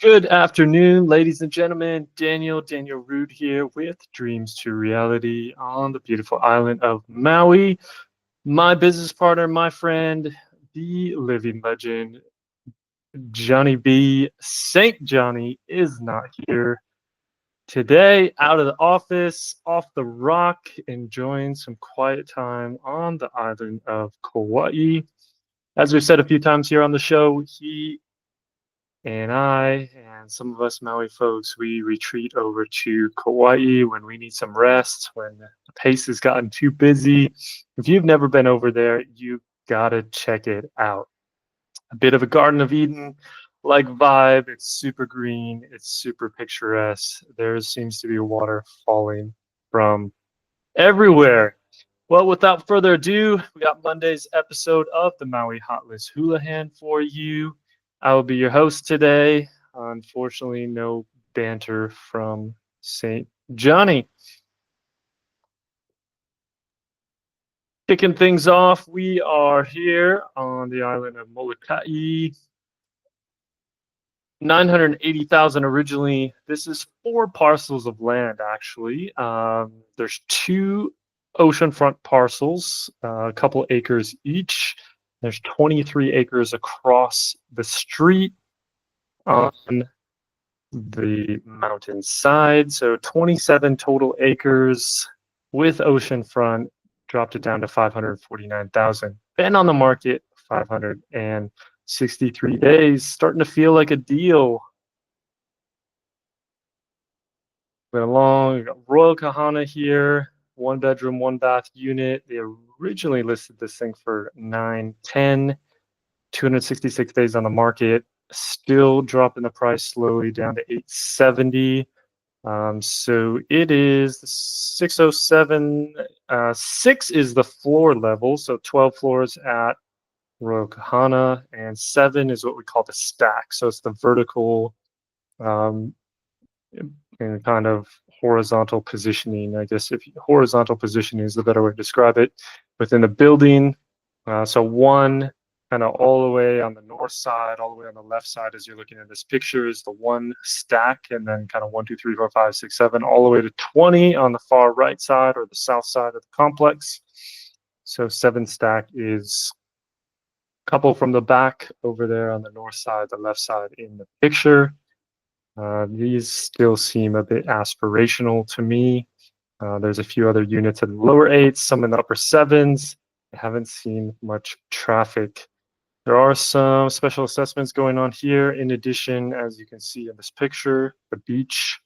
Good afternoon, ladies and gentlemen. Daniel Rood here with Dreams to Reality on the beautiful island of Maui. My business partner, my friend, the living legend, Johnny B. St. Johnny is not here today, out of the office, off the rock, enjoying some quiet time on the island of Kauai. As we've said a few times here on the show, he and I and some of us Maui folks, we retreat over to Kauai when we need some rest, when the pace has gotten too busy. If you've never been over there, you gotta check it out. A bit of a Garden of Eden like vibe. It's super green, it's super picturesque. There seems to be water falling from everywhere. Well, without further ado, we got Monday's episode of the Maui Hot List Hulahan for you. I will be your host today. Unfortunately, no banter from St. Johnny. Kicking things off, we are here on the island of Molokai. 980,000 originally. This is 4 parcels of land, actually. There's 2 oceanfront parcels, a couple acres each. There's 23 acres across the street on the mountain side. So 27 total acres with oceanfront, dropped it down to 549,000. Been on the market 563 days, starting to feel like a deal. Went along, Royal Kahana here, 1 bedroom, 1 bath unit. They originally listed this thing for 910, 266 days on the market, still dropping the price slowly down to 870. So it is 607. 6 is the floor level, so 12 floors at Royal Kahana, and 7 is what we call the stack. So it's the vertical and kind of horizontal positioning. I guess if horizontal positioning is the better way to describe it within the building. So 1 kind of all the way on the north side, all the way on the left side as you're looking at this picture is the 1 stack, and then kind of 1, 2, 3, 4, 5, 6, 7, all the way to 20 on the far right side or the south side of the complex. So 7 stack is a couple from the back over there on the north side, the left side in the picture. These still seem a bit aspirational to me. There's a few other units in the lower 8s, some in the upper 7s. I haven't seen much traffic. There are some special assessments going on here. In addition, as you can see in this picture, the beach,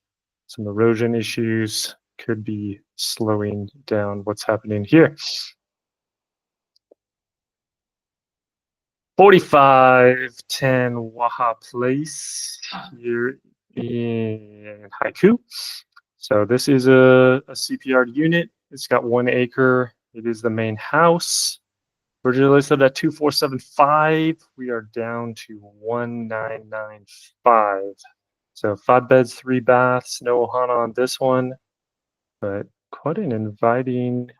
some erosion issues could be slowing down what's happening here. 4510 Waha Place here in Haiku. So this is a CPR unit. It's got 1 acre. It is the main house. Originally listed at 2475. We are down to 1995. So 5 beds, 3 baths, no ohana on this one, but quite an inviting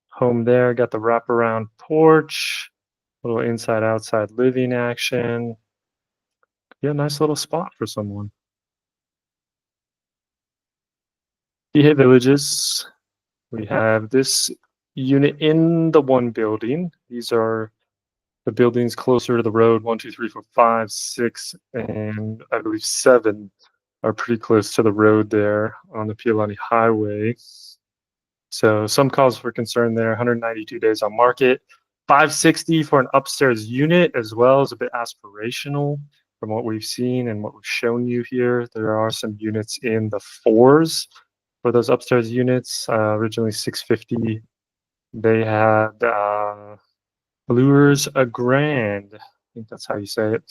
home there. Got the wraparound porch, little inside outside living action. Yeah, nice little spot for someone. Kihei Villages. We have this unit in the 1 building. These are the buildings closer to the road. 1, 2, 3, 4, 5, 6, and I believe 7 are pretty close to the road there on the Pialani Highway. So some cause for concern there. 192 days on market. 560 for an upstairs unit as well is a bit aspirational from what we've seen and what we've shown you here. There are some units in the 4s for those upstairs units. Originally 650. They had Lures a Grand. I think that's how you say it.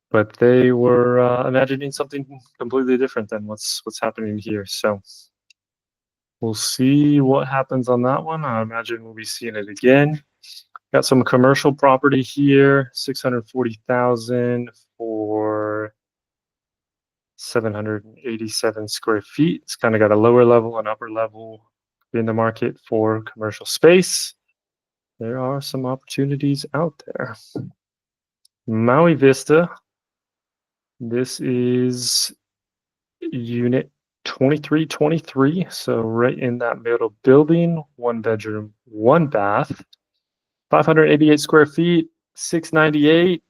But they were imagining something completely different than what's happening here. So we'll see what happens on that one. I imagine we'll be seeing it again. Got some commercial property here, 640,000 for 787 square feet. It's kind of got a lower level and upper level in the market for commercial space. There are some opportunities out there. Maui Vista. This is unit 2323. So right in that middle building, one bedroom, one bath, 588 square feet, 698.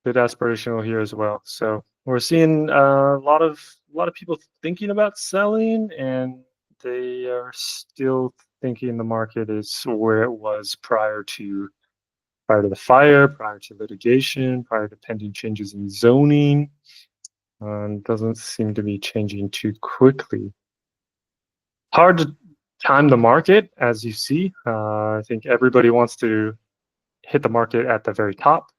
Bit aspirational here as well. So we're seeing a lot of people thinking about selling, and they are still thinking the market is where it was prior to the fire, prior to litigation, prior to pending changes in zoning. Doesn't seem to be changing too quickly. Hard to time the market, as you see. I think everybody wants to hit the market at the very top.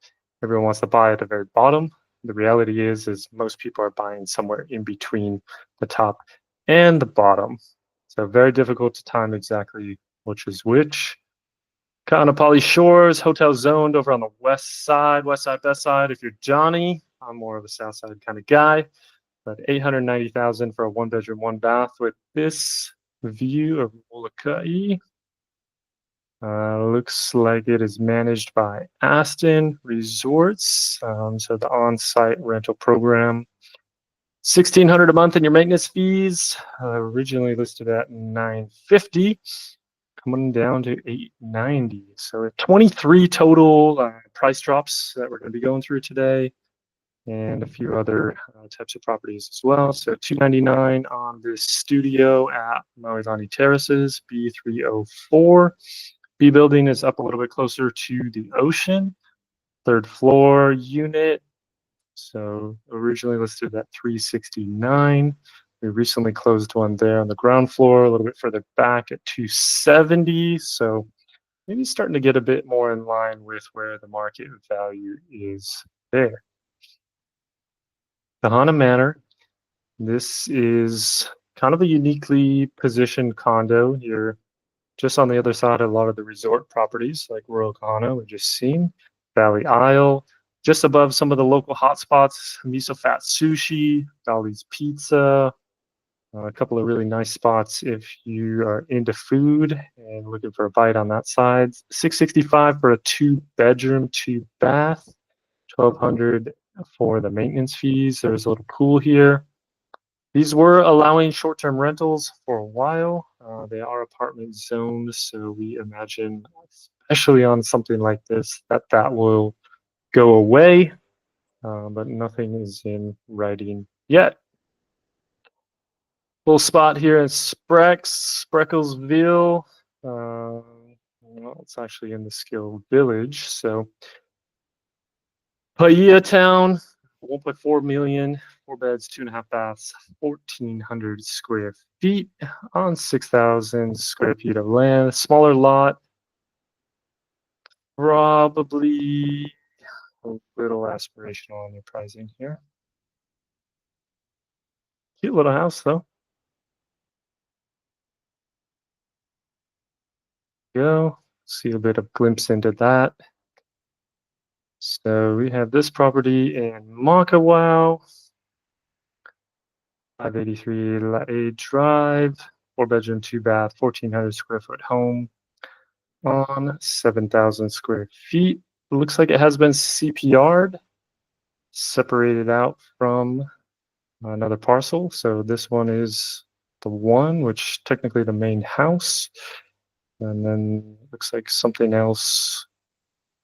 Everyone wants to buy at the very bottom. The reality is most people are buying somewhere in between the top and the bottom. So very difficult to time exactly which is which. Kaanapali Shores, hotel zoned over on the west side, best side. If you're Jonny, I'm more of a south side kind of guy. But 890,000 for a one bedroom, one bath with this view of Molokai. Looks like it is managed by Aston Resorts. So the on-site rental program, 1,600 a month in your maintenance fees. Originally listed at 950, coming down to 890. So 23 total price drops that we're going to be going through today, and a few other types of properties as well. So 299 on this studio at Maui Terraces, B304. B building is up a little bit closer to the ocean. Third floor unit. So originally listed at 369. We recently closed one there on the ground floor, a little bit further back at 270. So maybe starting to get a bit more in line with where the market value is there. Hulahan Manor. This is kind of a uniquely positioned condo. You're just on the other side of a lot of the resort properties like Royal Kahana, we've just seen, Valley Isle, just above some of the local hotspots, Miso Fat Sushi, Dolly's Pizza, a couple of really nice spots if you are into food and looking for a bite on that side. 665 for a two bedroom, two bath, 1,200 for the maintenance fees. There's a little pool here. These were allowing short-term rentals for a while. They are apartment zones, so we imagine, especially on something like this, that will go away, but nothing is in writing yet. Full spot here in Sprecklesville. Well, it's actually in the Skill Village, so Paia Town, 1.4 million, four beds, two and a half baths, 1,400 square feet on 6,000 square feet of land. Smaller lot, probably a little aspirational on your pricing here. Cute little house though. Go see a bit of glimpse into that. So we have this property in Makawao, 583 La Drive, four bedroom, two bath, 1,400 square foot home on 7,000 square feet. It looks like it has been CPR'd, separated out from another parcel. So this one is the one, which technically the main house. And then looks like something else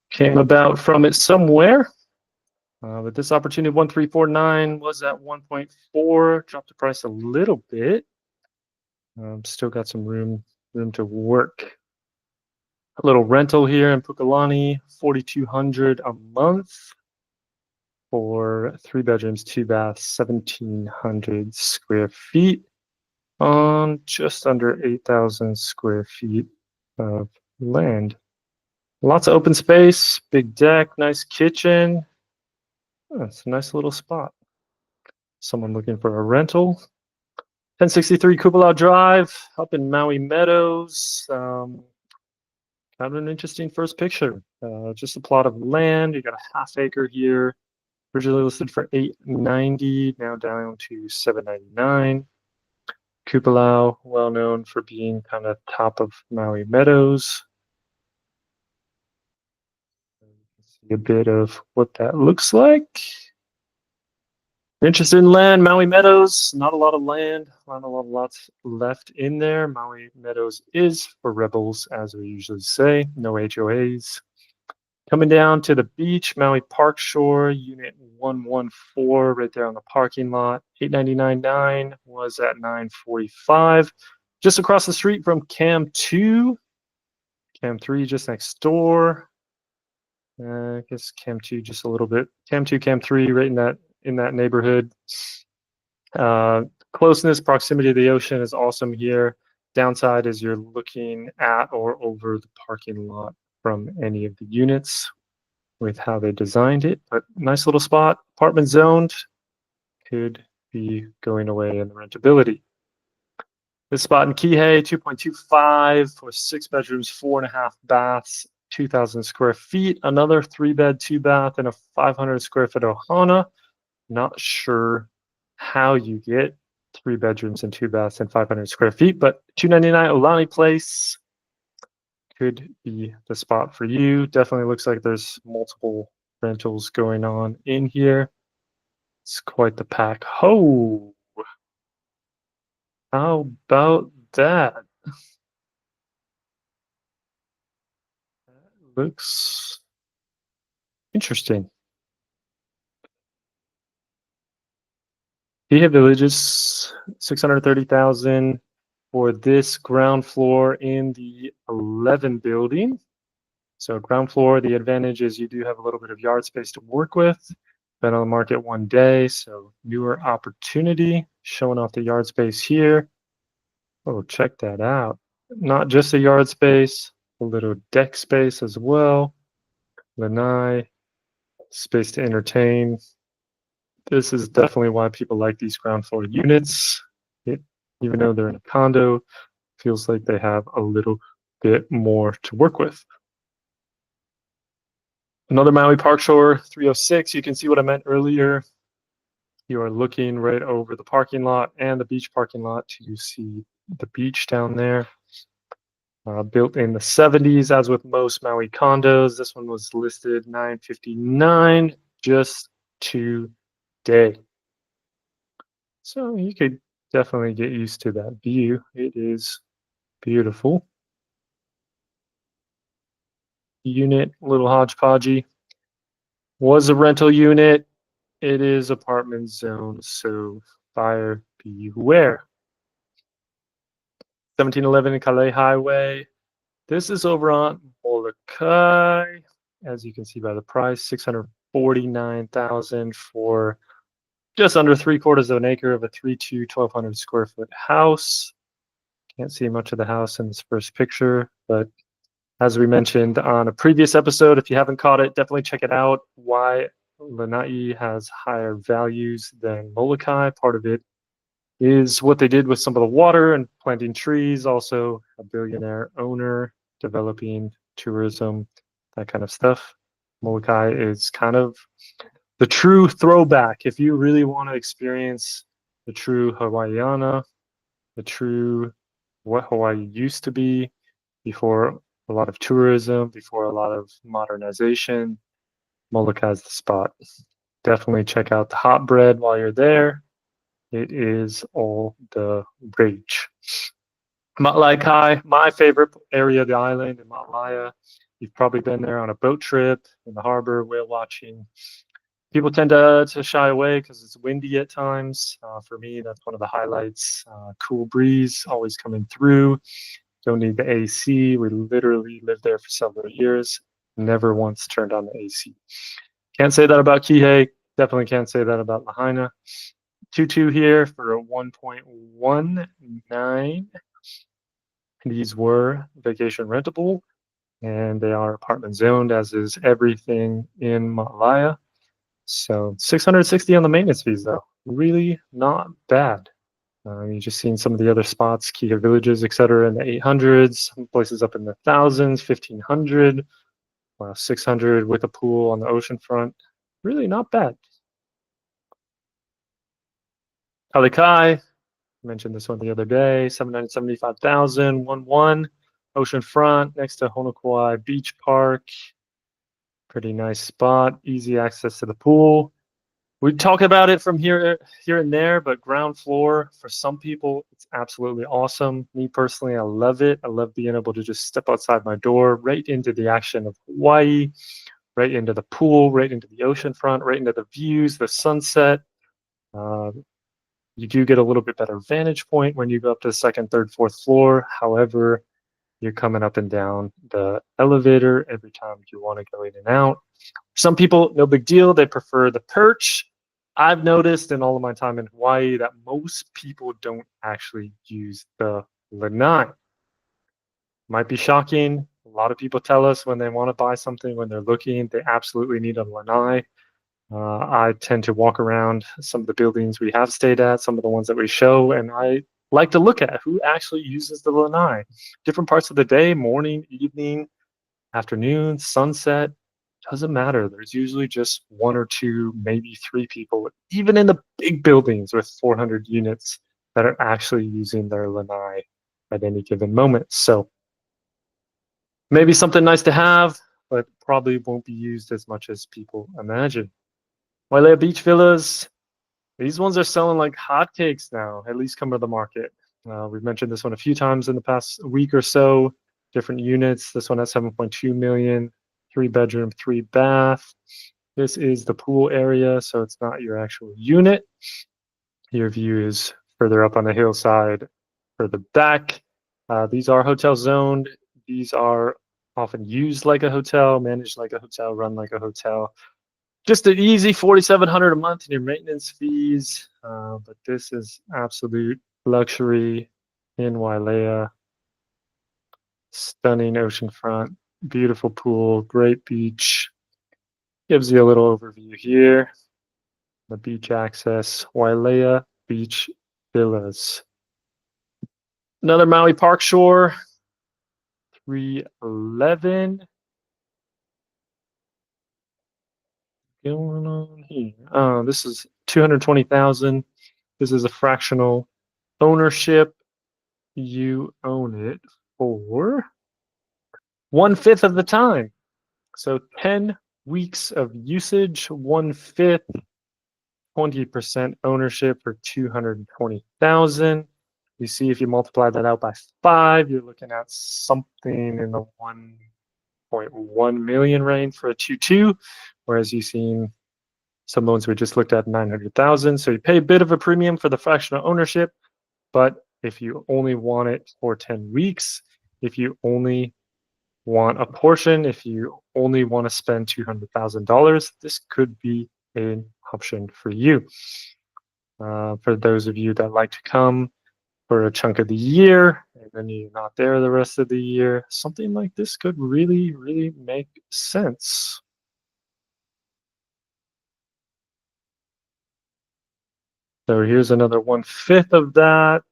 came about from it somewhere. But this opportunity 1,349 was at 1.4, dropped the price a little bit. Still got some room to work. A little rental here in Pukalani, 4,200 a month for three bedrooms, two baths, 1,700 square feet on just under 8,000 square feet of land. Lots of open space, big deck, nice kitchen. Oh, it's a nice little spot. Someone looking for a rental. 1063 Kupalau Drive up in Maui Meadows. Kind of an interesting first picture. Just a plot of land. You got a half acre here. Originally listed for 890, now down to 799. Kupalau, well known for being kind of top of Maui Meadows. See a bit of what that looks like. Interested in land, Maui Meadows, not a lot of land, not a lot of lots left in there. Maui Meadows is for rebels, as we usually say, no HOAs. Coming down to the beach, Maui Park Shore, Unit 114, right there on the parking lot. 899.9 was at 945. Just across the street from Cam 2. Cam 3 just next door. I guess Cam 2 just a little bit. Cam 2, Cam 3, right in that neighborhood. Closeness, proximity to the ocean is awesome here. Downside is you're looking at or over the parking lot from any of the units with how they designed it. But nice little spot, apartment zoned, could be going away in the rentability. This spot in Kihei, 2.25 for 6 bedrooms, 4.5 baths, 2,000 square feet. Another 3-bed, 2-bath, and a 500 square foot ohana. Not sure how you get 3 bedrooms and 2 baths and 500 square feet, but 299 Olani Place could be the spot for you. Definitely looks like there's multiple rentals going on in here. It's quite the pack. Oh, how about that? That looks interesting. Kihei Villages, 630,000 for this ground floor in the 11 building. So ground floor, the advantage is you do have a little bit of yard space to work with. Been on the market 1 day, so newer opportunity. Showing off the yard space here. Oh, check that out. Not just a yard space, a little deck space as well. Lanai, space to entertain. This is definitely why people like these ground floor units. Even though they're in a condo, feels like they have a little bit more to work with. Another Maui Park Shore 306. You can see what I meant earlier. You are looking right over the parking lot and the beach parking lot to see the beach down there. Built in the 70s, as with most Maui condos. This one was listed $959 just today. So you could definitely get used to that view. It is beautiful. Unit, a little hodgepodgey. Was a rental unit. It is apartment zone, so buyer beware. 1711 Kalei Highway. This is over on Molokai. As you can see by the price, 649,000 for just under 3/4 of an acre of a 3.2, 1,200 square foot house. Can't see much of the house in this first picture, but as we mentioned on a previous episode, if you haven't caught it, definitely check it out. Why Lanai has higher values than Molokai. Part of it is what they did with some of the water and planting trees. Also, a billionaire owner developing tourism, that kind of stuff. Molokai is kind of the true throwback. If you really want to experience the true Hawaiiana, the true what Hawaii used to be before a lot of tourism, before a lot of modernization, Molokai is the spot. Definitely check out the hot bread while you're there. It is all the rage. Maʻalaikai, my favorite area of the island in Maʻalaia. You've probably been there on a boat trip in the harbor, whale watching. People tend to shy away because it's windy at times. For me, that's one of the highlights. Cool breeze always coming through. Don't need the AC. We literally lived there for several years. Never once turned on the AC. Can't say that about Kihei. Definitely can't say that about Lahaina. 2.2 here for a 1.19. These were vacation rentable, and they are apartment zoned, as is everything in Maʻalaia. So 660 on the maintenance fees, though. Really not bad. You've just seen some of the other spots, Kihei Villages, etc., in the 800s, some places up in the thousands, 1,500, 600 with a pool on the ocean front. Really not bad. Alikai, mentioned this one the other day, 775,000, 1-1, ocean front next to Honokowai Beach Park. Pretty nice spot, easy access to the pool. We talk about it from here and there, but ground floor for some people, it's absolutely awesome. Me personally, I love it. I love being able to just step outside my door, right into the action of Hawaii, right into the pool, right into the ocean front, right into the views, the sunset. Uh, you do get a little bit better vantage point when you go up to the second, third, fourth floor. However, you're coming up and down the elevator every time you want to go in and out. Some people, no big deal. They prefer the perch. I've noticed in all of my time in Hawaii that most people don't actually use the lanai. Might be shocking. A lot of people tell us when they want to buy something, when they're looking, they absolutely need a lanai. I tend to walk around some of the buildings we have stayed at, some of the ones that we show, and I like to look at who actually uses the lanai. Different parts of the day, morning, evening, afternoon, sunset, doesn't matter. There's usually just one or two, maybe three people, even in the big buildings with 400 units, that are actually using their lanai at any given moment. So maybe something nice to have, but probably won't be used as much as people imagine. Wailea Beach Villas, these ones are selling like hotcakes now, at least come to the market. We've mentioned this one a few times in the past week or so. Different units. This one has 7.2 million, 3 bedroom, 3 bath. This is the pool area, so it's not your actual unit. Your view is further up on the hillside, further back. These are hotel zoned. These are often used like a hotel, managed like a hotel, run like a hotel. Just an easy 4,700 a month in your maintenance fees. But this is absolute luxury in Wailea. Stunning oceanfront, beautiful pool, great beach. Gives you a little overview here. The beach access, Wailea Beach Villas. Another Maui Park Shore, 311. Going on here. This is 220,000. This is a fractional ownership. You own it for 1/5 of the time. So 10 weeks of usage, 1/5, 20% ownership for 220,000. You see, if you multiply that out by 5, you're looking at something in the 1.1 million range for a 2-2, whereas you've seen some loans we just looked at 900,000. So you pay a bit of a premium for the fractional ownership, but if you only want it for 10 weeks, if you only want a portion, if you only want to spend $200,000, this could be an option for you. For those of you that like to come for a chunk of the year and then you're not there the rest of the year, something like this could really, really make sense. So here's another 1/5 of that.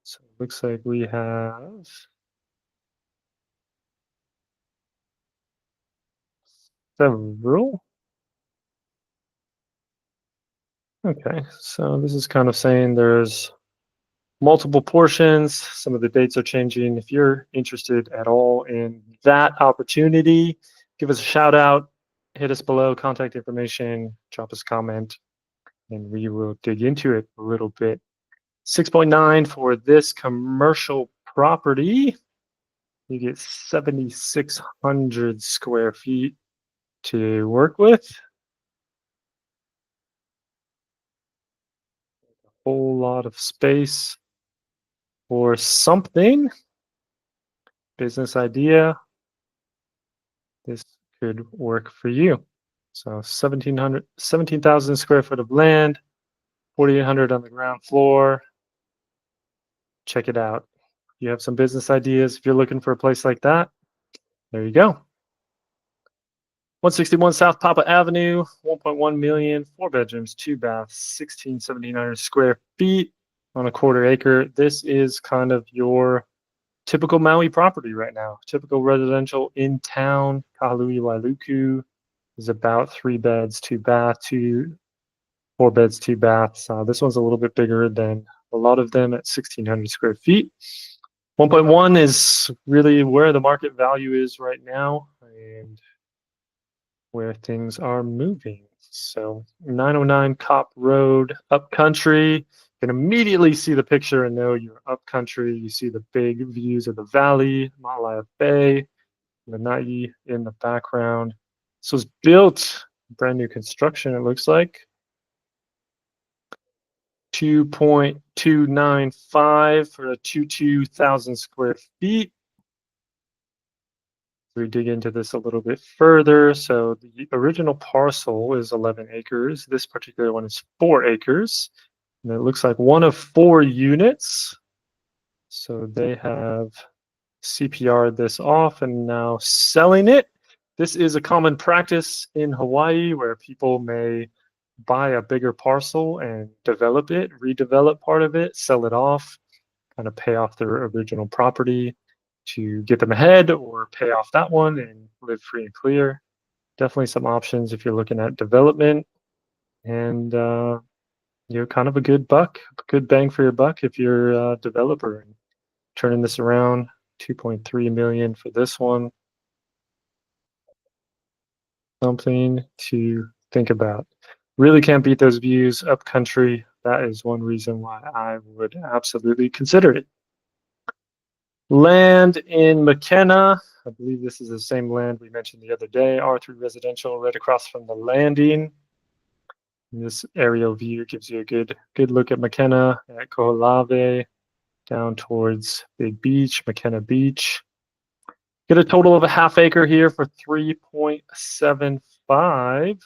So it looks like we have several. Okay, so this is kind of saying there's multiple portions. Some of the dates are changing. If you're interested at all in that opportunity, give us a shout out, hit us below, contact information, drop us a comment, and we will dig into it a little bit. 6.9 for this commercial property. You get 7,600 square feet to work with. A whole lot of space for something. Business idea. This could work for you. So 17,000 square foot of land, 4,800 on the ground floor. Check it out. You have some business ideas. If you're looking for a place like that, there you go. 161 South Papa Avenue, 1.1 million, 4 bedrooms, 2 baths, 1,700 square feet on a quarter acre. This is kind of your typical Maui property right now. Typical residential in town. Kahului Wailuku is about 3 beds, 2 bath, 4 beds, 2 baths. This one's a little bit bigger than a lot of them at 1,600 square feet. 1.1 is really where the market value is right now. And where things are moving. So 909 Cop Road, upcountry. You can immediately see the picture and know you're upcountry. You see the big views of the valley, Maui Bay, Lanai in the background. This was built, brand new construction, it looks like. 2.295 for a 22,000 square feet. We dig into this a little bit further. So the original parcel is 11 acres. This particular one is 4 acres. And it looks like one of 4 units. So they have CPR'd this off and now selling it. This is a common practice in Hawaii where people may buy a bigger parcel and develop it, redevelop part of it, sell it off, kind of pay off their original property to get them ahead or pay off that one and live free and clear. Definitely some options if you're looking at development and kind of a good good bang for your buck if you're a developer and turning this around. 2.3 million for this one. Something to think about. Really can't beat those views up country. That is one reason why I would absolutely consider it. Land in McKenna. I believe this is the same land we mentioned the other day. R3 residential right across from the landing. And this aerial view gives you a good look at McKenna, at Koholave, down towards Big Beach, McKenna Beach. Get a total of a half acre here for 3.75.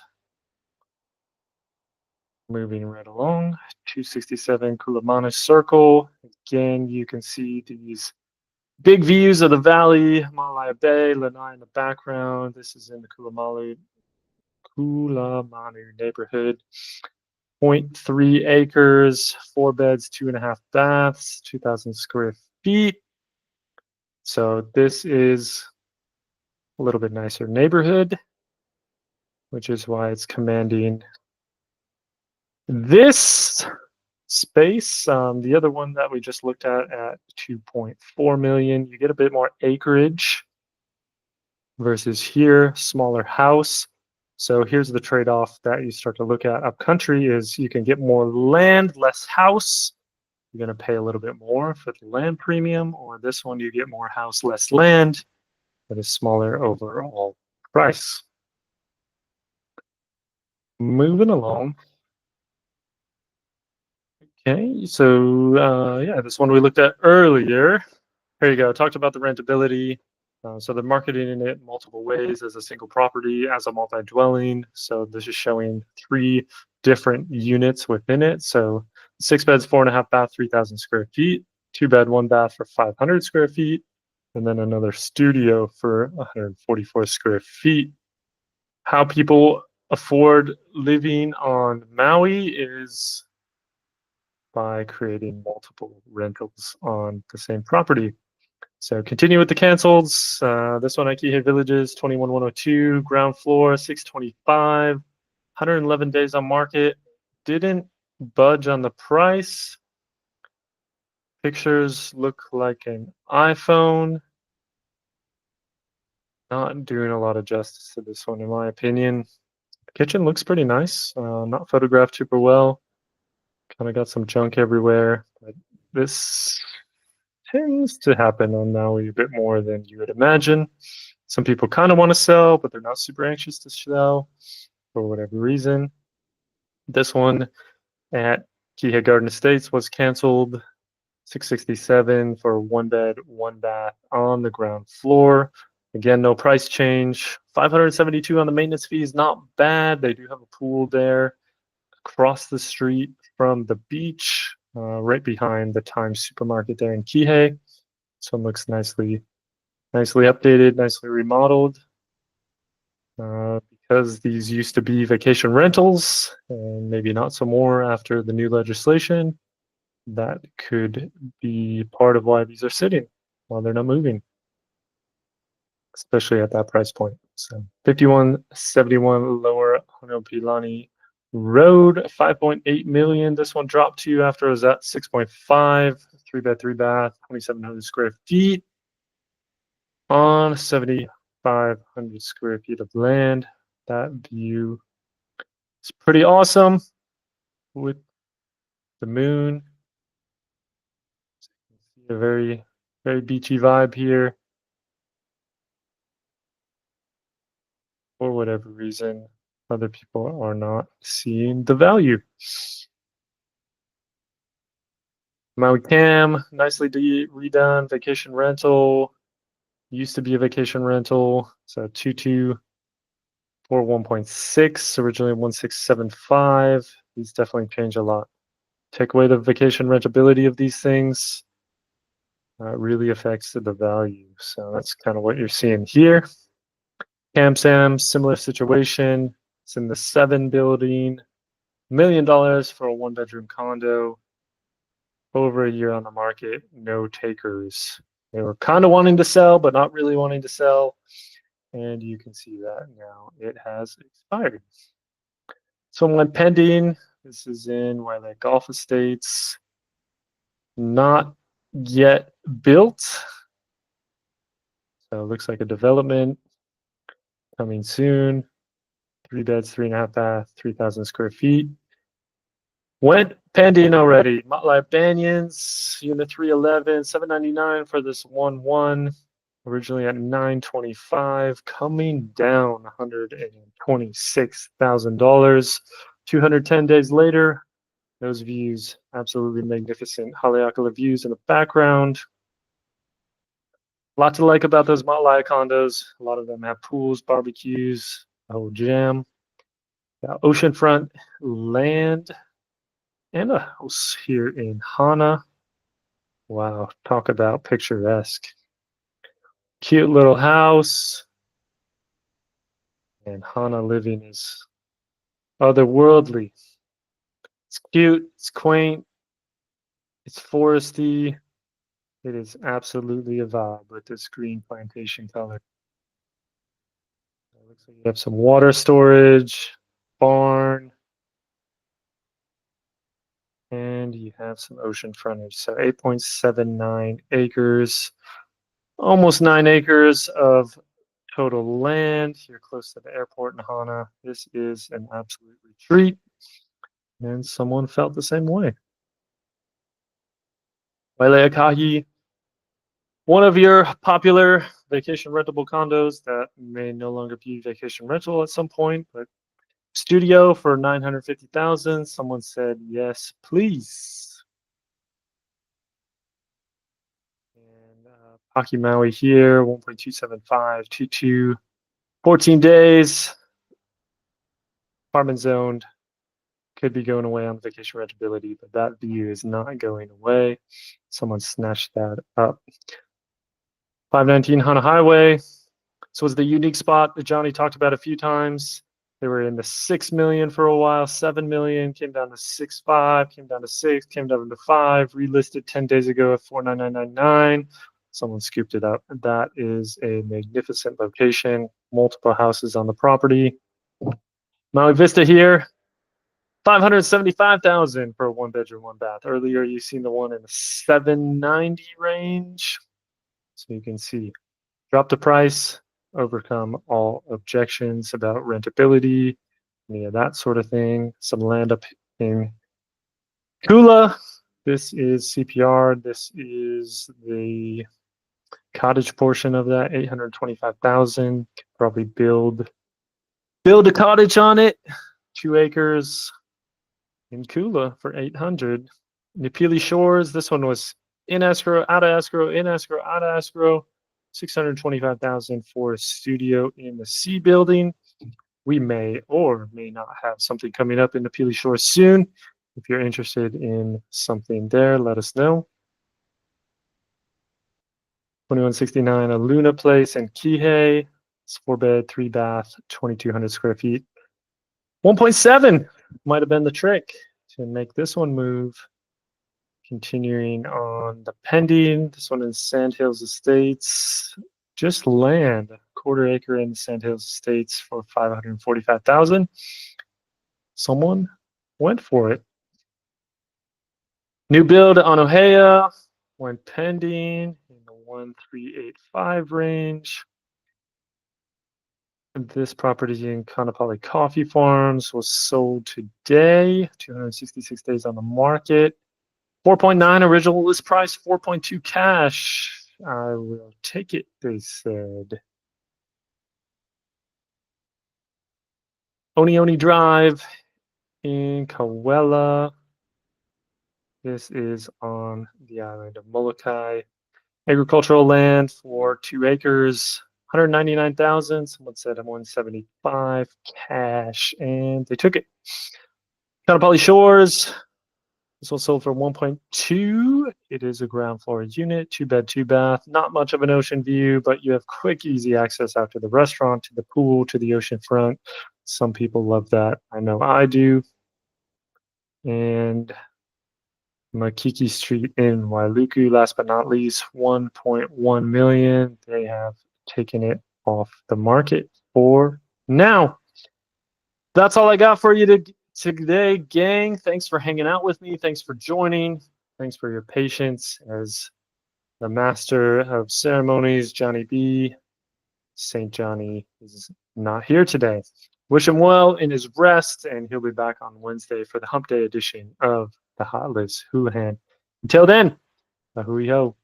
Moving right along, 267 Kulamana Circle. Again, you can see these big views of the valley, Maui Bay, Lanai in the background. This is in the Kulamanu neighborhood. 0.3 acres, 4 beds, 2.5 baths, 2,000 square feet. So this is a little bit nicer neighborhood, which is why it's commanding this space. The other one that we just looked at 2.4 million, you get a bit more acreage versus here, smaller house. So here's the trade-off that you start to look at upcountry is you can get more land, less house. You're going to pay a little bit more for the land premium, or this one you get more house, less land, but a smaller overall price. Moving along. Okay, so yeah, this one we looked at earlier. Here you go. Talked about the rentability. So they're marketing it multiple ways as a single property, as a multi-dwelling. So this is showing 3 different units within it. So 6 beds, 4.5 bath, 3,000 square feet, 2 bed, 1 bath for 500 square feet, and then another studio for 144 square feet. How people afford living on Maui is by creating multiple rentals on the same property. So continue with the cancels. This one, Kihei Villages, 21102, ground floor, 625, 111 days on market. Didn't budge on the price. Pictures look like an iPhone. Not doing a lot of justice to this one, in my opinion. The kitchen looks pretty nice. Not photographed super well. Kind of got some junk everywhere. But this tends to happen on Maui a bit more than you would imagine. Some people kind of want to sell, but they're not super anxious to sell for whatever reason. This one at Kihei Garden Estates was canceled. 667 for 1 bed, 1 bath on the ground floor. Again, no price change. 572 on the maintenance fees, not bad. They do have a pool there across the street from the beach, right behind the Times supermarket there in Kihei. So it looks nicely updated, nicely remodeled. Because these used to be vacation rentals, and maybe not so more after the new legislation, that could be part of why these are sitting while they're not moving, especially at that price point. So 5171 Lower Honopilani Road, 5.8 million. This one dropped to after it was at 6.5, 3 bed, 3 bath, 2,700 square feet on 7,500 square feet of land. That view is pretty awesome with the moon. A very, very beachy vibe here. For whatever reason, other people are not seeing the value. Maui Cam, nicely redone. Vacation rental. Used to be a vacation rental. So 2241.6, originally 1675. These definitely change a lot. Take away the vacation rentability of these things. It really affects the value. So that's kind of what you're seeing here. Cam Sam, similar situation. It's in the 7 building. $1 million for a 1-bedroom condo. Over a year on the market, no takers. They were kind of wanting to sell, but not really wanting to sell. And you can see that now it has expired. Someone pending. This is in Wailea Golf Estates. Not yet built. So it looks like a development coming soon. 3 beds, 3.5 bath, 3,000 square feet. Went pending already. Motley Banyans, unit 311, $799 for this 1-1. Originally at $925, coming down $126,000. 210 days later, those views, absolutely magnificent. Haleakala views in the background. A lot to like about those Motley condos. A lot of them have pools, barbecues, a whole jam. Oceanfront land and a house here in Hana. Wow, talk about picturesque. Cute little house. And Hana living is otherworldly. It's cute, it's quaint, it's foresty. It is absolutely a vibe with this green plantation color. It looks like you have some water storage, barn, and you have some ocean frontage. So 8.79 acres, almost 9 acres of total land. You're close to the airport in Hana. This is an absolute retreat. And someone felt the same way. Waileakahi, one of your popular vacation rentable condos that may no longer be vacation rental at some point, but studio for 950,000. Someone said yes, please. And Paki Maui here, 1.275, 22, 14 days. Apartment zoned. Could be going away on vacation rentability, but that view is not going away. Someone snatched that up. 519 Hana Highway. This was the unique spot that Jonny talked about a few times. They were in the 6 million for a while, 7 million, came down to 6.5, came down to 6, came down to 5, relisted 10 days ago at 49999. Someone scooped it up. That is a magnificent location, multiple houses on the property. Maui Vista here, 575,000 for a 1-bedroom, 1-bath. Earlier, you've seen the one in the 790 range. So you can see, drop the price, overcome all objections about rentability, any of that sort of thing. Some land up in Kula. This is CPR. This is the cottage portion of that, 825,000. Probably build a cottage on it. 2 acres in Kula for 800. Napili Shores. This one was in escrow, out of escrow, in escrow, out of escrow. 625,000 for a studio in the C building. We may or may not have something coming up in the Napili Shores soon. If you're interested in something there, let us know. 2169 Aluna Place in Kihei. It's 4-bed, 3-bath, 2,200 square feet. 1.7 might have been the trick to make this one move. Continuing on the pending, this one is Sandhills Estates. Just land, 1/4 acre in Sandhills Estates for 545,000. Someone went for it. New build on Ohea went pending in the 1,385 range. This property in Kanapali Coffee Farms was sold today, 266 days on the market. 4.9 original list price, 4.2 cash. I will take it, they said. Oni Oni Drive in Kauwela. This is on the island of Molokai. Agricultural land for 2 acres, 199,000. Someone said I'm 175 cash, and they took it. Kanapali Shores. This was sold for 1.2. It is a ground floor unit, 2 bed, 2 bath. Not much of an ocean view, but you have quick, easy access out to the restaurant, to the pool, to the ocean front. Some people love that. I know I do. And Makiki Street in Wailuku, last but not least, 1.1 million. They have taken it off the market for now. That's all I got for you today, gang. Thanks for hanging out with me. Thanks for joining. Thanks for your patience as the master of ceremonies, Johnny B. St. Johnny is not here today. Wish him well in his rest, and he'll be back on Wednesday for the Hump Day edition of the Hot List Hulahan. Until then, a hui ho.